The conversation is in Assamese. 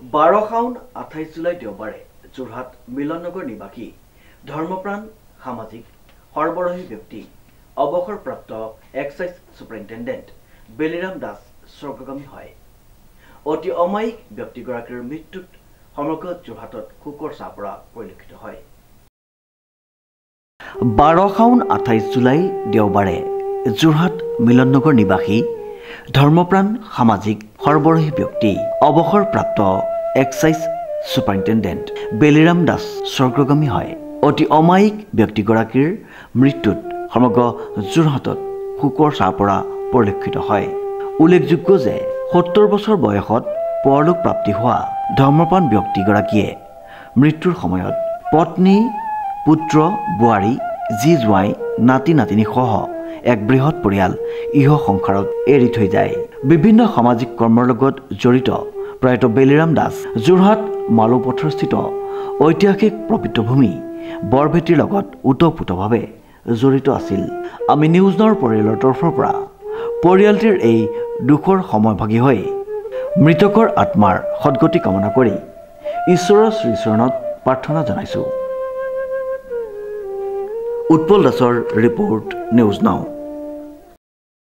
12 শাওন 28 জুলাই দেওবাৰে যোৰহাট মিলননগৰ নিবাসী ধৰ্মপ্ৰাণ সামাজিক সৰ্বৰহী ব্যক্তি অৱসৰপ্ৰাপ্ত এক্সাইজ সুপাৰিনটেণ্ডেণ্ট বেলিৰাম দাস স্বৰ্গগামী হয়। অতি অমায়িক ব্যক্তিগৰাকীৰ মৃত্যুত সমগ্ৰ যোৰহাটত শোকৰ ছাঁ পৰা পৰিলক্ষিত হয়। 12 শাওন 28 জুলাই দেওবাৰে যোৰহাট মিলননগৰ নিবাসী ধৰ্মপ্ৰাণ সামাজিক সৰ্বৰহী ব্যক্তি অৱসৰপ্ৰাপ্ত এক্সাইজ সুপাৰিনটেণ্ডেণ্ট বেলিৰাম দাস স্বৰ্গগামী হয়। অতি অমায়িক ব্যক্তিগৰাকীৰ মৃত্যুত সমগ্ৰ যোৰহাটত শোকৰ ছাঁ পৰা পৰিলক্ষিত হয়। উল্লেখযোগ্য যে 70 বছৰ বয়সত পৰলোক প্ৰাপ্তি হোৱা ধৰ্মপ্ৰাণ ব্যক্তিগৰাকীয়ে মৃত্যুৰ সময়ত পত্নী পুত্ৰ বোৱাৰী জী জোঁৱাই নাতি নাতিনীসহ এক বৃহৎ পৰিয়াল ইহ সংসাৰত এৰি থৈ যায়। বিভিন্ন সামাজিক কৰ্মৰ লগত জড়িত প্ৰয়াত বেলিৰাম দাস যোৰহাট মালৌপথৰস্থিত ঐতিহাসিক পবিত্ৰভূমি বৰভেটিৰ লগত ওতঃপ্ৰোতভাৱে জড়িত আছিল। আমি নিউজ নাওৰ পৰিয়ালৰ তৰফৰ পৰা পৰিয়ালটিৰ এই দুখৰ সময়ভাগী হৈ মৃতকৰ আত্মাৰ সদ্গতি কামনা কৰি ঈশ্বৰৰ শ্ৰীচৰণত প্ৰাৰ্থনা জনাইছোঁ। উৎপল দাসৰ ৰিপৰ্ট নিউজ নাও।